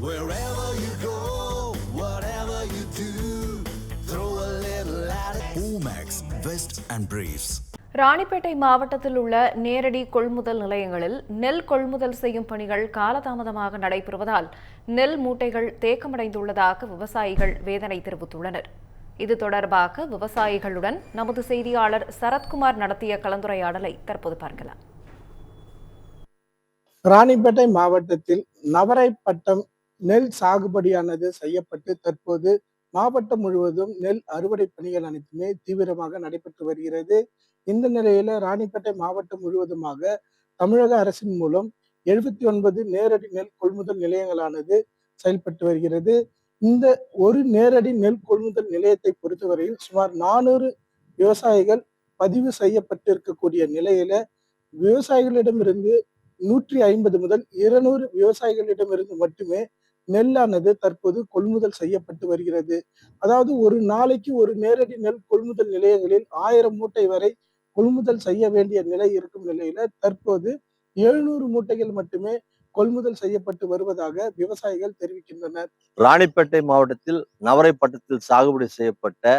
Wherever you go, whatever you do, throw a little at it. Omax, Vest and Briefs. Ranipet மாவட்டத்தில் உள்ள நேரடி கொள்முதல் நிலையங்களில் நெல் கொள்முதல் செய்யும் பணிகள் காலதாமதமாக நடைபெறுவதால் நெல் மூட்டைகள் தேக்கமடைந்துள்ளதாக விவசாயிகள் வேதனை தெரிவித்துள்ளனர். இது தொடர்பாக விவசாயிகளுடன் நமது செய்தியாளர் சரத்குமார் நடத்திய கலந்துரையாடலை தற்போது பார்க்கலாம். ராணிப்பேட்டை மாவட்டத்தில் நவரை பட்டம் நெல் சாகுபடியானது செய்யப்பட்டு தற்போது மாவட்டம் முழுவதும் நெல் அறுவடை பணிகள் அனைத்துமே தீவிரமாக நடைபெற்று வருகிறது. இந்த நிலையில ராணிப்பேட்டை மாவட்டம் முழுவதுமாக தமிழக அரசின் மூலம் 79 நேரடி நெல் கொள்முதல் நிலையங்களானது செயல்பட்டு வருகிறது. இந்த ஒரு நேரடி நெல் கொள்முதல் நிலையத்தை பொறுத்தவரையில் சுமார் 400 விவசாயிகள் பதிவு செய்யப்பட்டிருக்கக்கூடிய நிலையில விவசாயிகளிடமிருந்து 150 முதல் 200 விவசாயிகளிடமிருந்து மட்டுமே நெல்லானது தற்போது கொள்முதல் செய்யப்பட்டு வருகிறது. அதாவது ஒரு நாளைக்கு ஒரு நேரடி நெல் கொள்முதல் நிலையங்களில் 1000 மூட்டை வரை கொள்முதல் செய்ய வேண்டிய நிலை இருக்கும் நிலையில தற்போது 700 மூட்டைகள் மட்டுமே கொள்முதல் செய்யப்பட்டு வருவதாக விவசாயிகள் தெரிவிக்கின்றனர். ராணிப்பேட்டை மாவட்டத்தில் நவரை பட்டத்தில் சாகுபடி செய்யப்பட்ட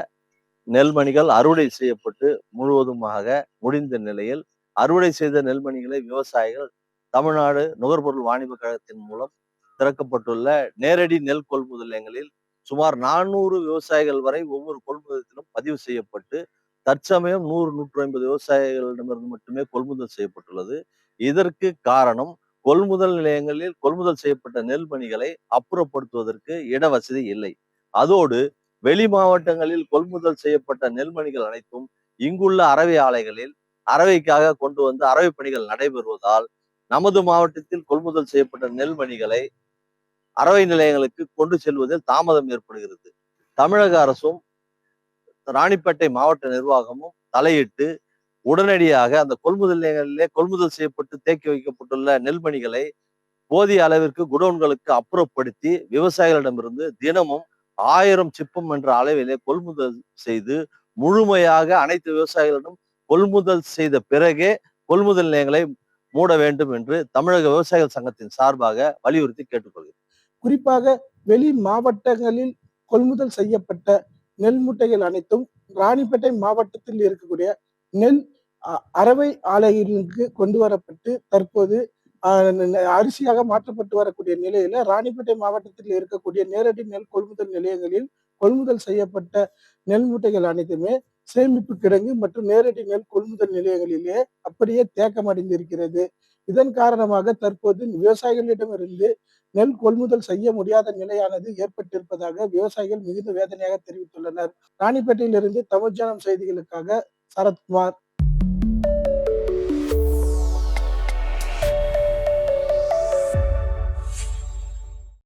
நெல்மணிகள் அறுவடை செய்யப்பட்டு முழுவதுமாக முடிந்த நிலையில் அறுவடை செய்த நெல்மணிகளை விவசாயிகள் தமிழ்நாடு நுகர்பொருள் வாணிப கழகத்தின் மூலம் திறக்கப்பட்டுள்ள நேரடி நெல் கொள்முதல் நிலையங்களில் சுமார் 400 விவசாயிகள் வரை ஒவ்வொரு கொள்முதலத்திலும் பதிவு செய்யப்பட்டு தற்சமயம் 100-150 விவசாயிகளிடமிருந்து மட்டுமே கொள்முதல் செய்யப்பட்டுள்ளது. இதற்கு காரணம் கொள்முதல் நிலையங்களில் கொள்முதல் செய்யப்பட்ட நெல்மணிகளை அப்புறப்படுத்துவதற்கு இட வசதி இல்லை. அதோடு வெளி மாவட்டங்களில் கொள்முதல் செய்யப்பட்ட நெல்மணிகள் அனைத்தும் இங்குள்ள அரவை ஆலைகளில் அரவைக்காக கொண்டு வந்து அரவை பணிகள் நடைபெறுவதால் நமது மாவட்டத்தில் கொள்முதல் செய்யப்பட்ட நெல்மணிகளை அரவை நிலையங்களுக்கு கொண்டு செல்வதில் தாமதம் ஏற்படுகிறது. தமிழக அரசும் ராணிப்பேட்டை மாவட்ட நிர்வாகமும் தலையிட்டு உடனடியாக அந்த கொள்முதல் நிலையங்களிலே கொள்முதல் செய்யப்பட்டு தேக்கி வைக்கப்பட்டுள்ள நெல்மணிகளை போதிய அளவிற்கு குடோன்களுக்கு அப்புறப்படுத்தி விவசாயிகளிடமிருந்து தினமும் 1000 சிப்பம் என்ற அளவிலே கொள்முதல் செய்து முழுமையாக அனைத்து விவசாயிகளிடம் கொள்முதல் செய்த பிறகே கொள்முதல் நிலையங்களை மூட வேண்டும் என்று தமிழக விவசாயிகள் சங்கத்தின் சார்பாக வலியுறுத்தி கேட்டுக்கொள்கிறேன். குறிப்பாக வெளி மாவட்டங்களில் கொள்முதல் செய்யப்பட்ட நெல் மூட்டைகள் அனைத்தும் ராணிப்பேட்டை மாவட்டத்தில் இருக்கக்கூடிய நெல் அரவை ஆலைகளுக்கு கொண்டு வரப்பட்டு தற்போது அரிசியாக மாற்றப்பட்டு வரக்கூடிய நிலையில ராணிப்பேட்டை மாவட்டத்தில் இருக்கக்கூடிய நேரடி நெல் கொள்முதல் நிலையங்களில் கொள்முதல் செய்யப்பட்ட நெல் மூட்டைகள் அனைத்துமே சேமிப்பு கிடங்கு மற்றும் நேரடி நெல் கொள்முதல் நிலையங்களிலே அப்படியே தேக்கமடைந்திருக்கிறது. இதன் காரணமாக தற்போது விவசாயிகளிடமிருந்து நெல் கொள்முதல் செய்ய முடியாத நிலையானது ஏற்பட்டிருப்பதாக விவசாயிகள் மிகுந்த வேதனையாக தெரிவித்துள்ளனர். ராணிப்பேட்டையிலிருந்து தமிழ்ஜனம் செய்திகளுக்காக சரத்குமார்.